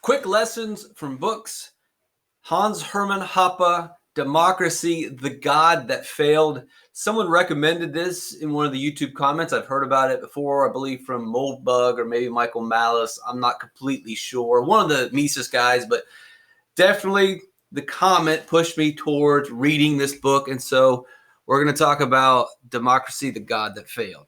Quick lessons from books. Hans-Hermann Hoppe, Democracy, The God That Failed. Someone recommended this in one of the YouTube comments. I've heard about it before, I believe from Moldbug or maybe Michael Malice. I'm not completely sure. One of the Mises guys, but definitely the comment pushed me towards reading this book. And so we're going to talk about Democracy, The God That Failed.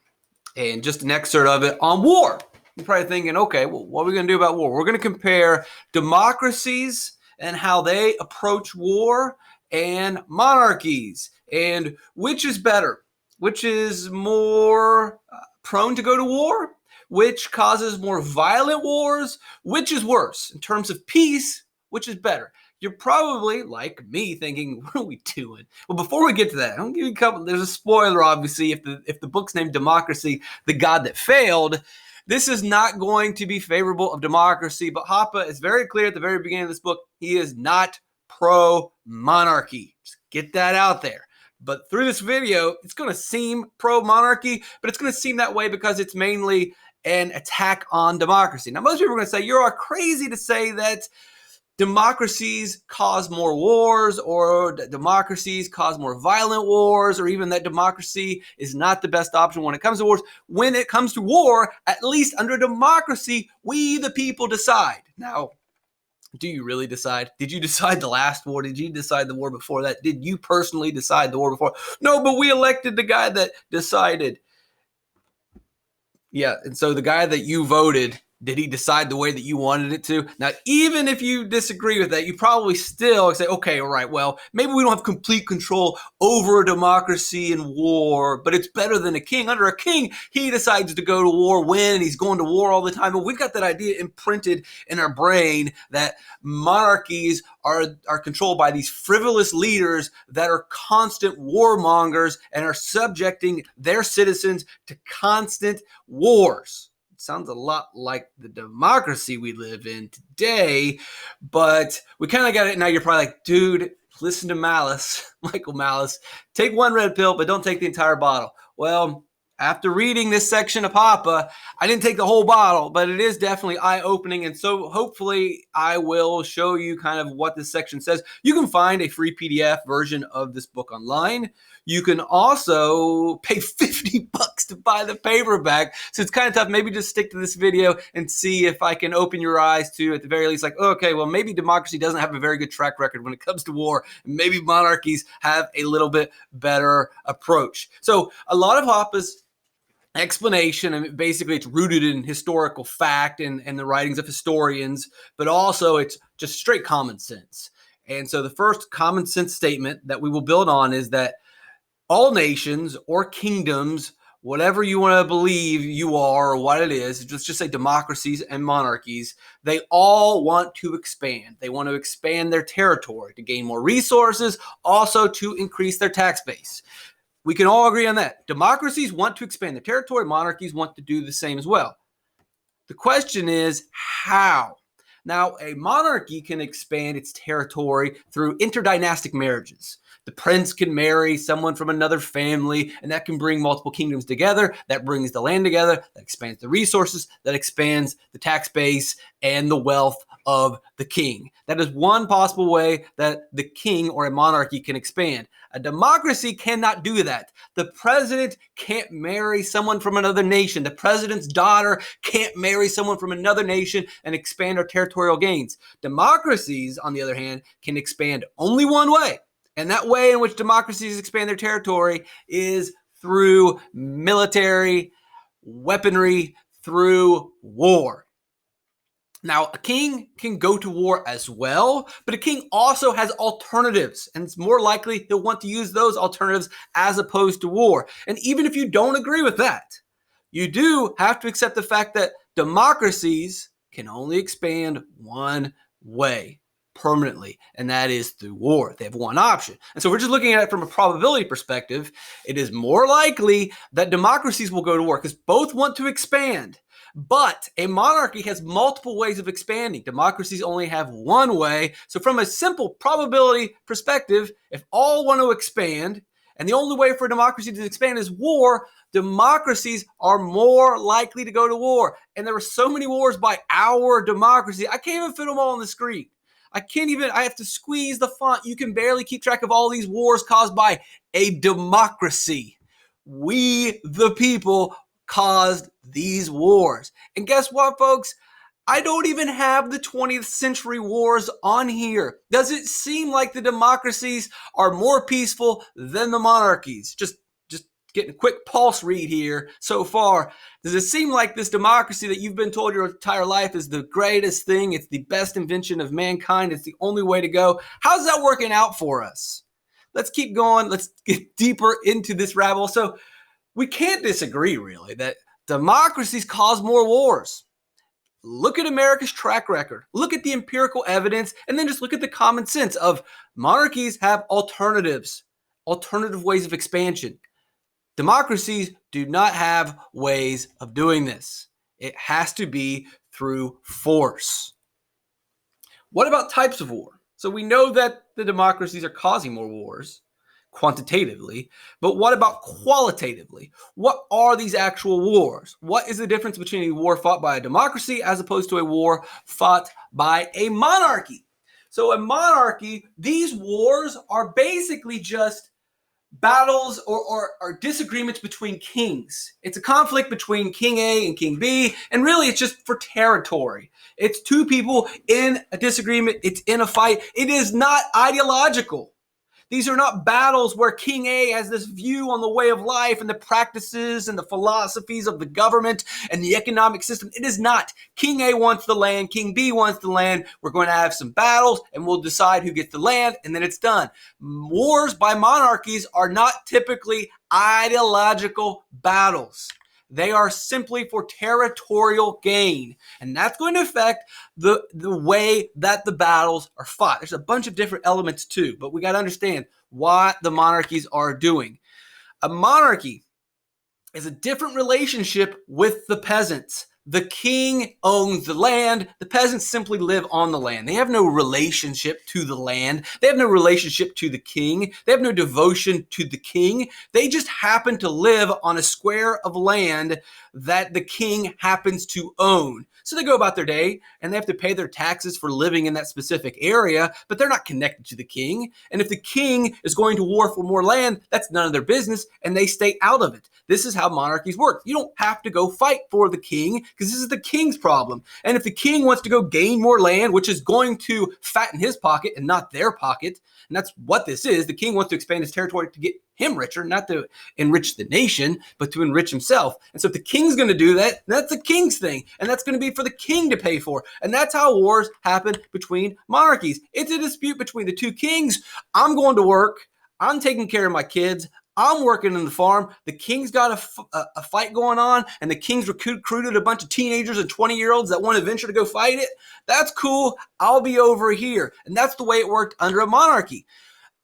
And just an excerpt of it on war. You're probably thinking, okay, well, what are we going to do about war? We're going to compare democracies and how they approach war and monarchies. And which is better? Which is more prone to go to war? Which causes more violent wars? Which is worse? In terms of peace, which is better? You're probably, like me, thinking, what are we doing? Well, before we get to that, I'm going to give you a couple. There's a spoiler, obviously. If the book's named Democracy, The God That Failed, this is not going to be favorable of democracy. But Hoppe is very clear at the very beginning of this book. He is not pro-monarchy. Just get that out there. But through this video, it's going to seem pro-monarchy, but it's going to seem that way because it's mainly an attack on democracy. Now, most people are going to say, you are crazy to say that democracies cause more wars, or that democracies cause more violent wars, or even that democracy is not the best option when it comes to wars. When it comes to war, at least under democracy, we the people decide. Now, do you really decide? Did you decide the last war? Did you decide the war before that? Did you personally decide the war before? No, but we elected the guy that decided. Yeah, and so the guy that you voted, did he decide the way that you wanted it to? Now, even if you disagree with that, you probably still say, okay, all right, well, maybe we don't have complete control over a democracy and war, but it's better than a king. Under a king, he decides to go to war when he's going to war all the time. And we've got that idea imprinted in our brain that monarchies are controlled by these frivolous leaders that are constant warmongers and are subjecting their citizens to constant wars. Sounds a lot like the democracy we live in today, but we kind of got it. Now you're probably like, dude, listen to Malice, Michael Malice. Take one red pill, but don't take the entire bottle. Well, after reading this section of Hoppe, I didn't take the whole bottle, but it is definitely eye-opening, and so hopefully I will show you kind of what this section says. You can find a free PDF version of this book online. You can also pay $50 to buy the paperback, so it's kind of tough. Maybe just stick to this video and see if I can open your eyes to, at the very least, like, okay, well, maybe democracy doesn't have a very good track record when it comes to war, and maybe monarchies have a little bit better approach. So a lot of Hoppe's explanation, and basically it's rooted in historical fact and the writings of historians, but also it's just straight common sense. And so the first common sense statement that we will build on is that all nations or kingdoms, whatever you want to believe you are or what it is, let's just say democracies and monarchies, they all want to expand. They want to expand their territory to gain more resources, also to increase their tax base. We can all agree on that. Democracies want to expand their territory. Monarchies want to do the same as well. The question is, how? Now, a monarchy can expand its territory through interdynastic marriages. The prince can marry someone from another family, and that can bring multiple kingdoms together. That brings the land together. That expands the resources. That expands the tax base and the wealth of the king. That is one possible way that the king or a monarchy can expand. A democracy cannot do that. The president can't marry someone from another nation. The president's daughter can't marry someone from another nation and expand our territorial gains. Democracies, on the other hand, can expand only one way. And that way in which democracies expand their territory is through military weaponry, through war. Now, a king can go to war as well, but a king also has alternatives, and it's more likely he'll want to use those alternatives as opposed to war. And even if you don't agree with that, you do have to accept the fact that democracies can only expand one way permanently, and that is through war. They have one option. And so we're just looking at it from a probability perspective. It is more likely that democracies will go to war because both want to expand. But a monarchy has multiple ways of expanding. Democracies only have one way. So from a simple probability perspective, if all want to expand And the only way for a democracy to expand is war. Democracies are more likely to go to war. And there were so many wars by our democracy. I can't even fit them all on the screen. I have to squeeze the font. You can barely keep track of all these wars caused by a democracy. We, the people, caused these wars. And guess what, folks? I don't even have the 20th century wars on here. Does it seem like the democracies are more peaceful than the monarchies? Just getting a quick pulse read here so far. Does it seem like this democracy that you've been told your entire life is the greatest thing? It's the best invention of mankind. It's the only way to go. How's that working out for us? Let's keep going. Let's get deeper into this rabbit hole. So we can't disagree, really, that democracies cause more wars. Look at America's track record. Look at the empirical evidence, and then just look at the common sense of monarchies have alternative ways of expansion. Democracies do not have ways of doing this. It has to be through force. What about types of war? So we know that the democracies are causing more wars quantitatively, but what about qualitatively? What are these actual wars? What is the difference between a war fought by a democracy as opposed to a war fought by a monarchy? So a monarchy, these wars are basically just battles or disagreements between kings. It's a conflict between King A and King B, and really it's just for territory. It's two people in a disagreement. It's in a fight. It is not ideological. These are not battles where King A has this view on the way of life and the practices and the philosophies of the government and the economic system. It is not. King A wants the land. King B wants the land. We're going to have some battles and we'll decide who gets the land, and then it's done. Wars by monarchies are not typically ideological battles. They are simply for territorial gain. And that's going to affect the way that the battles are fought. There's a bunch of different elements too, but we got to understand what the monarchies are doing. A monarchy is a different relationship with the peasants. The king owns the land. The peasants simply live on the land. They have no relationship to the land. They have no relationship to the king. They have no devotion to the king. They just happen to live on a square of land that the king happens to own. So they go about their day and they have to pay their taxes for living in that specific area, but they're not connected to the king. And if the king is going to war for more land, that's none of their business and they stay out of it. This is how monarchies work. You don't have to go fight for the king because this is the king's problem. And if the king wants to go gain more land, which is going to fatten his pocket and not their pocket, and that's what this is, the king wants to expand his territory to get him richer, not to enrich the nation, but to enrich himself. And so if the king's going to do that, that's the king's thing. And that's going to be for the king to pay for. And that's how wars happen between monarchies. It's a dispute between the two kings. I'm going to work. I'm taking care of my kids. I'm working in the farm. The king's got a fight going on, and the king's recruited a bunch of teenagers and 20-year-olds that want to venture to go fight it. That's cool. I'll be over here. And that's the way it worked under a monarchy.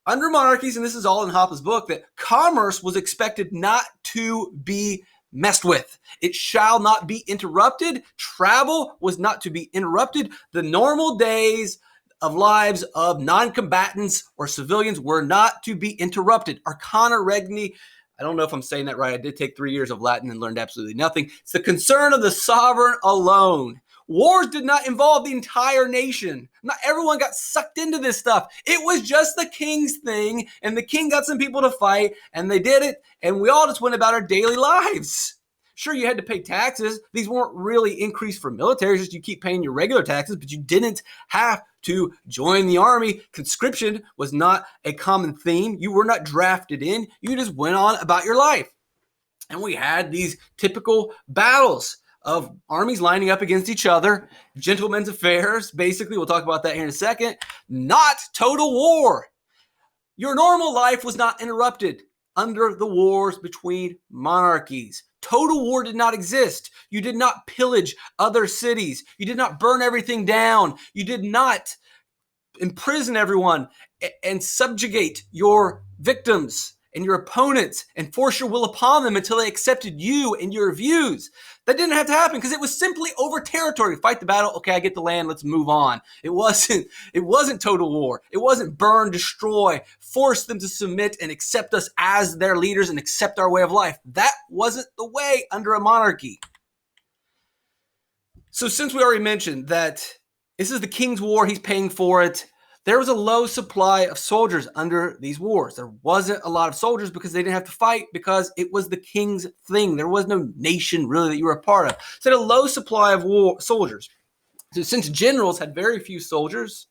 Under monarchies, and this is all in Hoppe's book, that commerce was expected not to be messed with. It shall not be interrupted. Travel was not to be interrupted. The normal days of lives of non-combatants or civilians were not to be interrupted. Arcana regni, I don't know if I'm saying that right. I did take 3 years of Latin and learned absolutely nothing. It's the concern of the sovereign alone. Wars did not involve the entire nation. Not everyone got sucked into this stuff. It was just the king's thing, and the king got some people to fight, and they did it, and we all just went about our daily lives. Sure, you had to pay taxes. These weren't really increased for military, just you keep paying your regular taxes, but you didn't have to join the army. Conscription was not a common theme. You were not drafted in. You just went on about your life. And we had these typical battles of armies lining up against each other, gentlemen's affairs, basically. We'll talk about that here in a second. Not total war. Your normal life was not interrupted under the wars between monarchies. Total war did not exist. You did not pillage other cities. You did not burn everything down. You did not imprison everyone and subjugate your victims and your opponents and force your will upon them until they accepted you and your views. That didn't have to happen because it was simply over territory. Fight the battle. Okay, I get the land. Let's move on. It wasn't total war. It wasn't burn, destroy, force them to submit and accept us as their leaders and accept our way of life. That wasn't the way under a monarchy. So since we already mentioned that this is the king's war, he's paying for it, there was a low supply of soldiers under these wars. There wasn't a lot of soldiers because they didn't have to fight because it was the king's thing. There was no nation really that you were a part of. So they had a low supply of soldiers. So since generals had very few soldiers,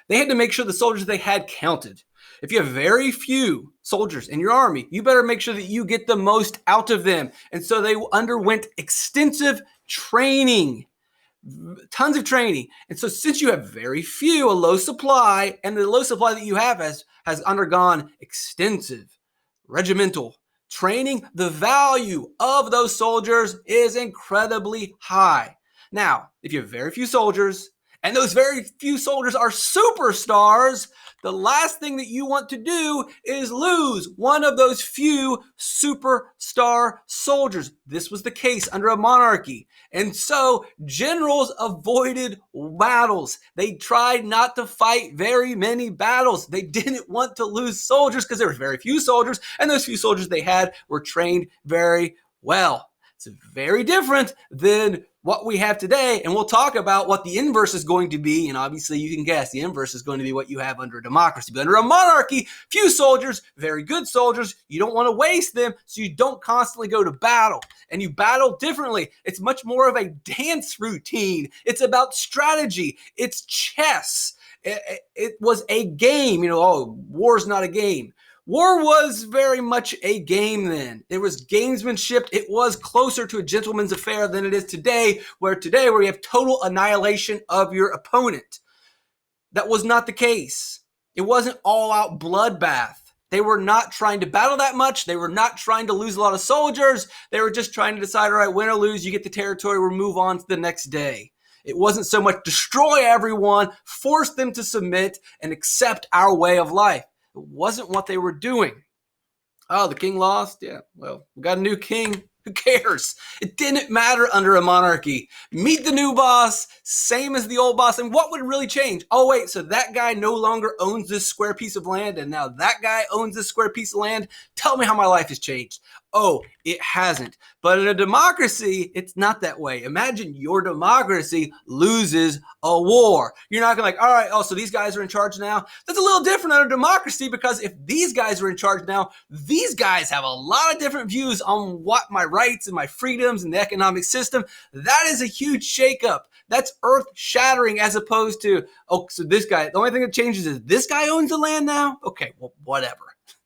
they had to make sure the soldiers they had counted. If you have very few soldiers in your army, you better make sure that you get the most out of them. And so they underwent extensive training. Tons of training. And so since you have very few, a low supply, and the low supply that you have has undergone extensive regimental training, the value of those soldiers is incredibly high. Now, if you have very few soldiers, and those very few soldiers are superstars, the last thing that you want to do is lose one of those few superstar soldiers. This was the case under a monarchy. And so generals avoided battles. They tried not to fight very many battles. They didn't want to lose soldiers because there were very few soldiers, and those few soldiers they had were trained very well. It's very different than what we have today, and we'll talk about what the inverse is going to be, and obviously you can guess the inverse is going to be what you have under a democracy. But under a monarchy, few soldiers, very good soldiers, you don't want to waste them, so you don't constantly go to battle, and you battle differently. It's much more of a dance routine. It's about strategy. It's chess. It was a game. War's not a game. War was very much a game then. It was gamesmanship. It was closer to a gentleman's affair than it is today, where you have total annihilation of your opponent. That was not the case. It wasn't all-out bloodbath. They were not trying to battle that much. They were not trying to lose a lot of soldiers. They were just trying to decide, all right, win or lose, you get the territory, we'll move on to the next day. It wasn't so much destroy everyone, force them to submit, and accept our way of life. It wasn't what they were doing. Oh, the king lost? Yeah, well, we got a new king. Who cares? It didn't matter under a monarchy. Meet the new boss, same as the old boss. And what would really change? Oh, wait, so that guy no longer owns this square piece of land, and now that guy owns this square piece of land? Tell me how my life has changed. Oh, it hasn't. But in a democracy, it's not that way. Imagine your democracy loses a war. You're not going to all right, so these guys are in charge now. That's a little different under democracy, because if these guys are in charge now, these guys have a lot of different views on what my rights and my freedoms and the economic system. That is a huge shakeup. That's earth-shattering, as opposed to, so this guy, the only thing that changes is this guy owns the land now? Okay, well, whatever.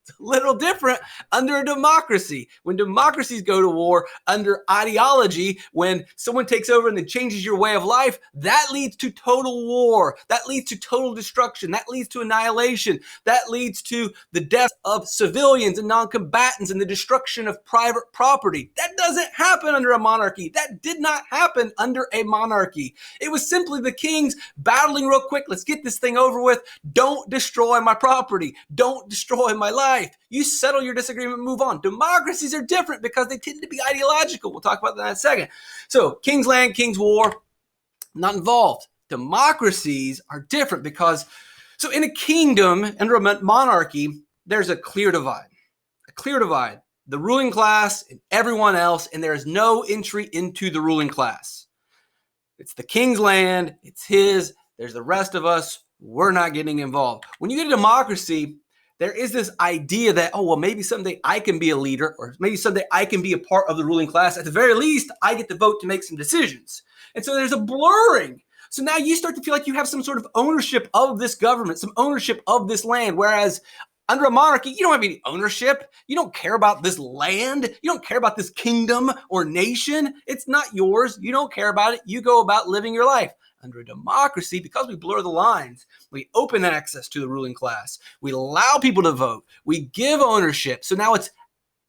A little different under a democracy. When democracies go to war under ideology, when someone takes over and then changes your way of life, that leads to total war. That leads to total destruction. That leads to annihilation. That leads to the death of civilians and non-combatants and the destruction of private property. That doesn't happen under a monarchy. That did not happen under a monarchy. It was simply the kings battling real quick. Let's get this thing over with. Don't destroy my property. Don't destroy my life. You settle your disagreement, move on. Democracies are different because they tend to be ideological. We'll talk about that in a second. So, king's land, king's war, not involved. Democracies are different because, so in a kingdom, under a monarchy, there's a clear divide. A clear divide. The ruling class and everyone else, and there is no entry into the ruling class. It's the king's land. It's his. There's the rest of us. We're not getting involved. When you get a democracy, there is this idea that, maybe someday I can be a leader, or maybe someday I can be a part of the ruling class. At the very least, I get to vote to make some decisions. And so there's a blurring. So now you start to feel like you have some sort of ownership of this government, some ownership of this land, whereas under a monarchy, you don't have any ownership. You don't care about this land. You don't care about this kingdom or nation. It's not yours. You don't care about it. You go about living your life. Under a democracy, because we blur the lines, we open access to the ruling class. We allow people to vote. We give ownership. So now it's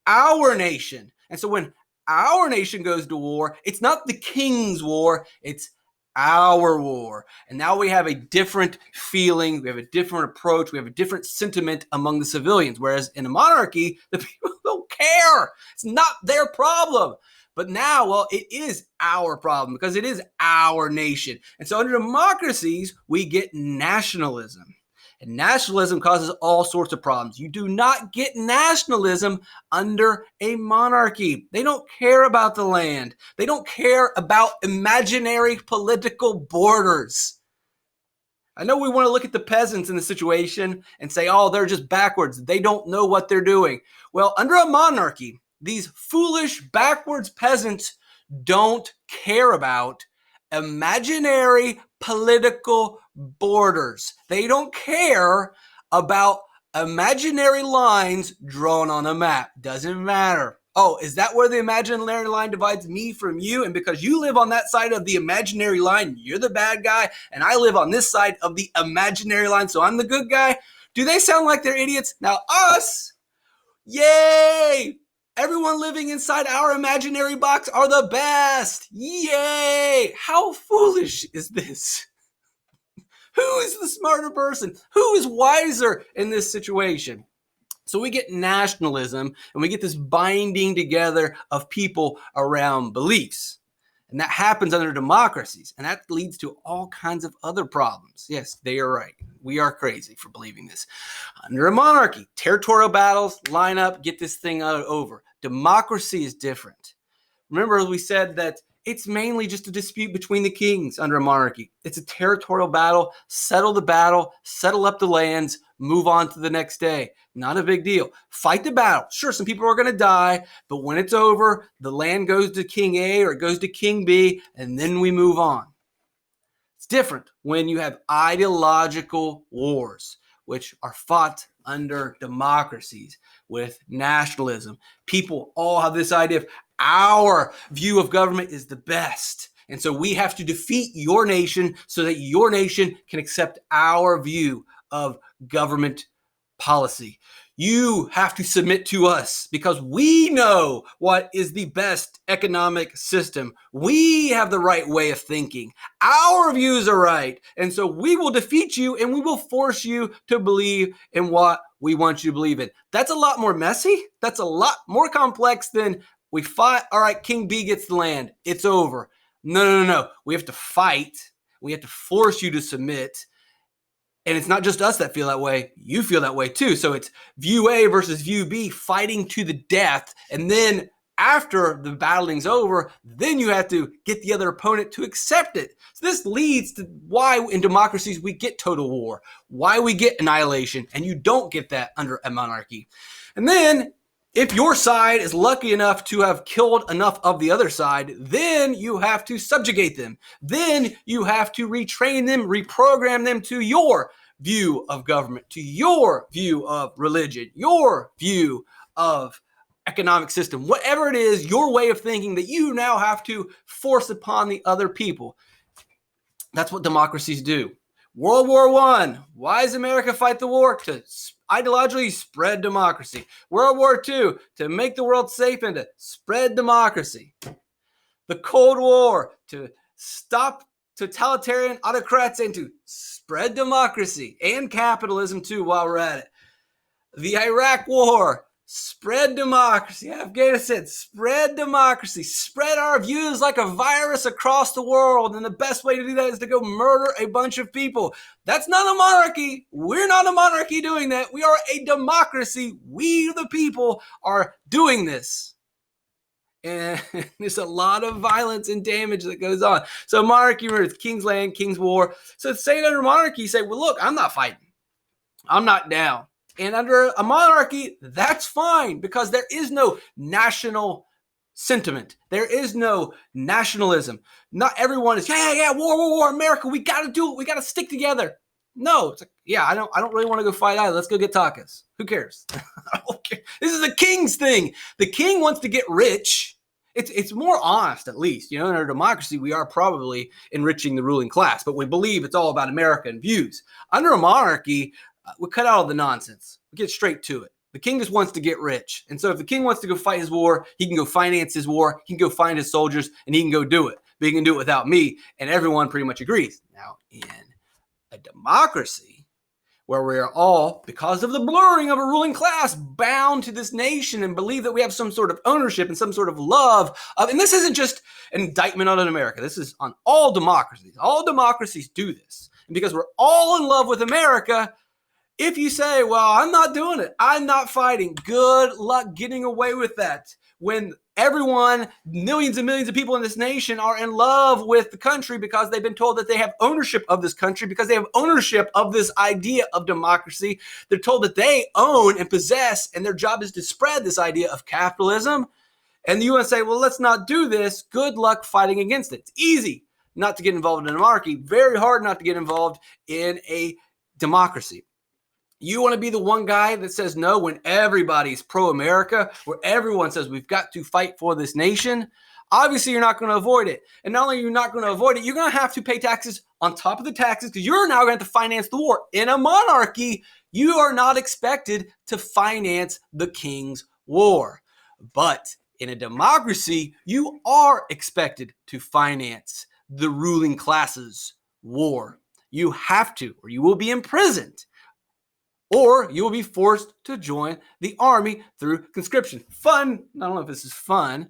our nation. And so when our nation goes to war, it's not the king's war. It's our war. And now we have a different feeling, we have a different approach, we have a different sentiment among the civilians. Whereas in a monarchy, the people don't care. It's not their problem. But now, well, it is our problem because it is our nation. And so under democracies, we get nationalism. And nationalism causes all sorts of problems. You do not get nationalism under a monarchy. They don't care about the land. They don't care about imaginary political borders. I know we want to look at the peasants in the situation and say, oh, they're just backwards. They don't know what they're doing. Well, under a monarchy, these foolish, backwards peasants don't care about imaginary political borders. They don't care about imaginary lines drawn on a map. Doesn't matter. Oh, is that where the imaginary line divides me from you? And because you live on that side of the imaginary line, you're the bad guy, and I live on this side of the imaginary line, so I'm the good guy? Do they sound like they're idiots? Now us, yay! Everyone living inside our imaginary box are the best. Yay! How foolish is this? Who is the smarter person? Who is wiser in this situation? So we get nationalism and we get this binding together of people around beliefs. And that happens under democracies. And that leads to all kinds of other problems. Yes, they are right. We are crazy for believing this. Under a monarchy, territorial battles, line up, get this thing over. Democracy is different. Remember, we said that it's mainly just a dispute between the kings under a monarchy. It's a territorial battle, settle the battle, settle up the lands, move on to the next day. Not a big deal. Fight the battle. Sure, some people are going to die, but when it's over, the land goes to King A or it goes to King B, and then we move on. It's different when you have ideological wars, which are fought under democracies with nationalism. People all have this idea of our view of government is the best. And so we have to defeat your nation so that your nation can accept our view of government policy. You have to submit to us because we know what is the best economic system. We have the right way of thinking. Our views are right. And so we will defeat you and we will force you to believe in what we want you to believe in. That's a lot more messy. That's a lot more complex than we fight. All right, King B gets the land. It's over. No. We have to fight. We have to force you to submit. And it's not just us that feel that way. You feel that way too. So it's view A versus view B fighting to the death. And then after the battling's over, then you have to get the other opponent to accept it. So this leads to why in democracies we get total war, why we get annihilation, and you don't get that under a monarchy. And then if your side is lucky enough to have killed enough of the other side, then you have to subjugate them. Then you have to retrain them, reprogram them to your view of government, to your view of religion, your view of economic system, whatever it is, your way of thinking that you now have to force upon the other people. That's what democracies do. World War I. Why does America fight the war? To ideologically spread democracy. World War II. To make the world safe and to spread democracy. The Cold War. To stop totalitarian autocrats and to spread democracy and capitalism too while we're at it. The Iraq War. Spread democracy. Afghanistan, spread democracy. Spread our views like a virus across the world. And the best way to do that is to go murder a bunch of people. That's not a monarchy. We're not a monarchy doing that. We are a democracy. We, the people, are doing this. And there's a lot of violence and damage that goes on. So monarchy, it's king's land, king's war. So say under monarchy, you say, well, look, I'm not fighting. I'm not down. And under a monarchy, that's fine because there is no national sentiment. There is no nationalism. Not everyone is, yeah, war, America, we got to do it. We got to stick together. No, it's like, yeah, I don't really want to go fight either. Let's go get tacos. Who cares? I don't care. This is the king's thing. The king wants to get rich. It's more honest, at least. In our democracy, we are probably enriching the ruling class, but we believe it's all about American views. Under a monarchy, we cut out all the nonsense. We get straight to it. The king just wants to get rich. And so if the king wants to go fight his war, he can go finance his war. He can go find his soldiers and he can go do it but you can do it without me. And everyone pretty much agrees. Now, in a democracy, where we are all, because of the blurring of a ruling class, bound to this nation and believe that we have some sort of ownership and some sort of love of, and this isn't just an indictment on America. This is on all democracies. All democracies do this. And because we're all in love with America, if you say, well, I'm not doing it, I'm not fighting, good luck getting away with that. When everyone, millions and millions of people in this nation are in love with the country because they've been told that they have ownership of this country, because they have ownership of this idea of democracy. They're told that they own and possess, and their job is to spread this idea of capitalism. And you want to say, well, let's not do this. Good luck fighting against it. It's easy not to get involved in a monarchy, very hard not to get involved in a democracy. You want to be the one guy that says no when everybody's pro-America, where everyone says we've got to fight for this nation. Obviously, you're not going to avoid it. And not only are you not going to avoid it, you're going to have to pay taxes on top of the taxes, because you're now going to have to finance the war. In a monarchy, you are not expected to finance the king's war. But in a democracy, you are expected to finance the ruling class's war. You have to, or you will be imprisoned. Or you will be forced to join the army through conscription. Fun. I don't know if this is fun.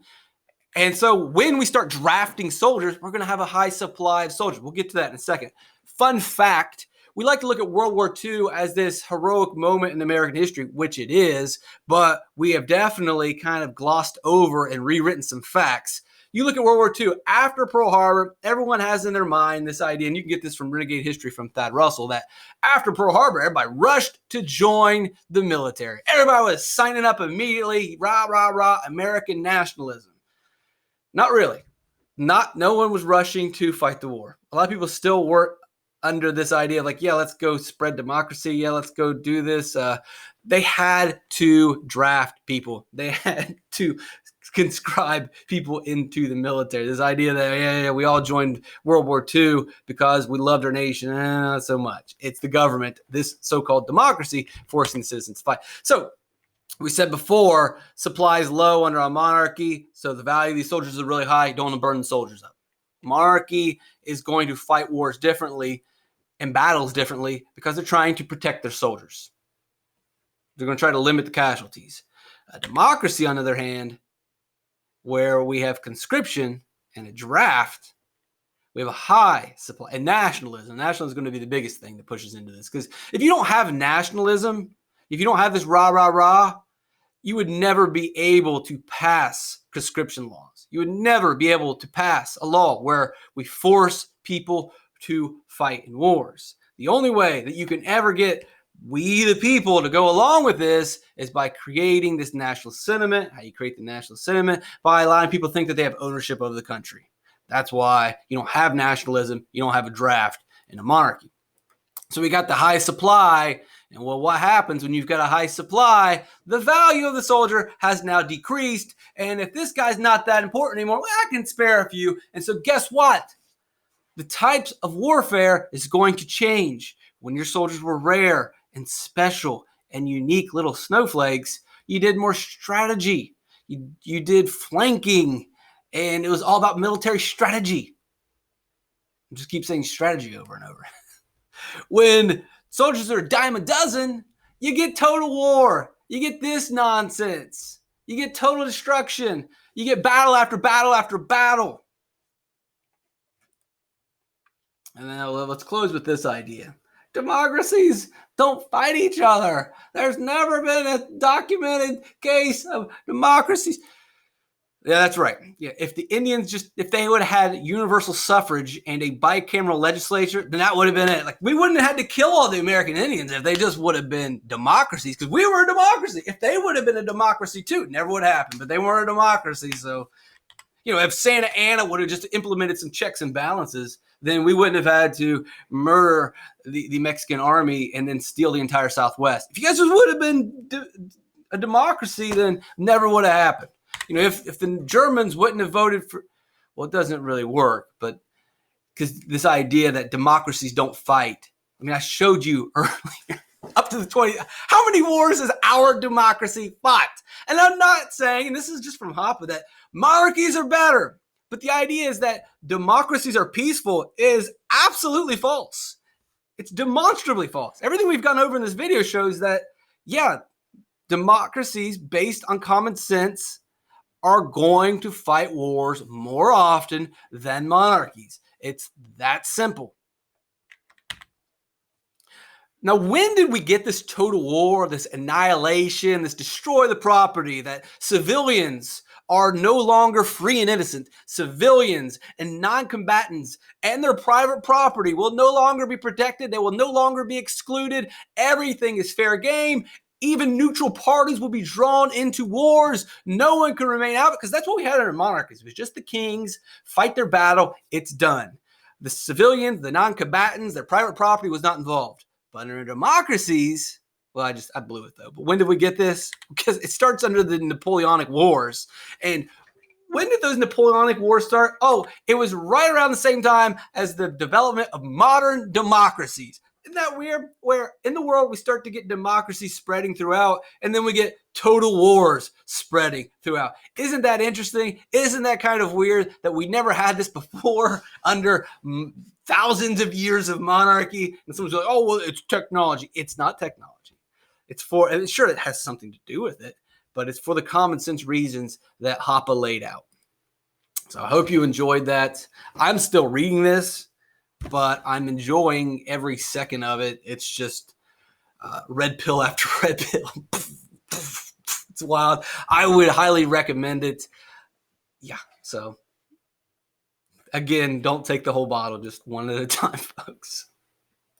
And so when we start drafting soldiers, we're going to have a high supply of soldiers. We'll get to that in a second. Fun fact, we like to look at World War II as this heroic moment in American history, which it is, but we have definitely kind of glossed over and rewritten some facts. You look at World War II, after Pearl Harbor, everyone has in their mind this idea, and you can get this from Renegade History from Thad Russell, that after Pearl Harbor, everybody rushed to join the military. Everybody was signing up immediately, rah, rah, rah, American nationalism. Not really. No one was rushing to fight the war. A lot of people still work under this idea of like, yeah, let's go spread democracy. Yeah, let's go do this. They had to draft people. They had to conscribe people into the military. This idea that we all joined World War II because we loved our nation, not so much. It's the government, this so-called democracy, forcing the citizens to fight. So we said before, supply is low under a monarchy, so the value of these soldiers is really high. Don't want to burn the soldiers up. Monarchy is going to fight wars differently and battles differently because they're trying to protect their soldiers. They're going to try to limit the casualties. A democracy, on the other hand, where we have conscription and a draft, we have a high supply. And nationalism. Nationalism is going to be the biggest thing that pushes into this. Because if you don't have nationalism, if you don't have this rah, rah, rah, you would never be able to pass conscription laws. You would never be able to pass a law where we force people to fight in wars. The only way that you can ever get we the people to go along with this is by creating this national sentiment. How you create the national sentiment? By allowing people to think that they have ownership of the country. That's why you don't have nationalism. You don't have a draft in a monarchy. So we got the high supply. And well, what happens when you've got a high supply? The value of the soldier has now decreased. And if this guy's not that important anymore, well, I can spare a few. And so guess what? The types of warfare is going to change. When your soldiers were rare and special and unique little snowflakes, you did more strategy. You did flanking, and it was all about military strategy. I just keep saying strategy over and over. When soldiers are a dime a dozen, you get total war. You get this nonsense. You get total destruction. You get battle after battle after battle. And then let's close with this idea. Democracies don't fight each other. There's never been a documented case of democracies. Yeah, that's right. Yeah, if the Indians if they would have had universal suffrage and a bicameral legislature, then that would have been it. Like, we wouldn't have had to kill all the American Indians if they just would have been democracies, because we were a democracy. If they would have been a democracy too, it never would have happened, but they weren't a democracy. So, if Santa Anna would have just implemented some checks and balances, then we wouldn't have had to murder the Mexican army and then steal the entire Southwest. If you guys would have been a democracy, then never would have happened. If the Germans wouldn't have voted for, well, it doesn't really work, but because this idea that democracies don't fight. I mean, I showed you earlier, up to the 20, how many wars has our democracy fought? And I'm not saying, and this is just from Hoppe, that monarchies are better. But the idea is that democracies are peaceful is absolutely false. It's demonstrably false. Everything we've gone over in this video shows that, yeah, democracies based on common sense are going to fight wars more often than monarchies. It's that simple. Now, when did we get this total war, this annihilation, this destroy the property, that civilians are no longer free and innocent? Civilians and non-combatants and their private property will no longer be protected. They will no longer be excluded. Everything is fair game. Even neutral parties will be drawn into wars. No one can remain out, because that's what we had under monarchies. It was just the kings fight their battle. It's done. The civilians, the non-combatants, their private property was not involved. But under democracies, well, I blew it though. But when did we get this? Because it starts under the Napoleonic Wars. And when did those Napoleonic Wars start? Oh, it was right around the same time as the development of modern democracies. Isn't that weird? Where in the world we start to get democracy spreading throughout, and then we get total wars spreading throughout. Isn't that interesting? Isn't that kind of weird that we never had this before under thousands of years of monarchy? And someone's like, oh, well, it's technology. It's not technology. It's for, and sure, it has something to do with it, but it's for the common sense reasons that Hoppe laid out. So I hope you enjoyed that. I'm still reading this, but I'm enjoying every second of it. It's just red pill after red pill. It's wild. I would highly recommend it. Yeah. So again, don't take the whole bottle, just one at a time, folks.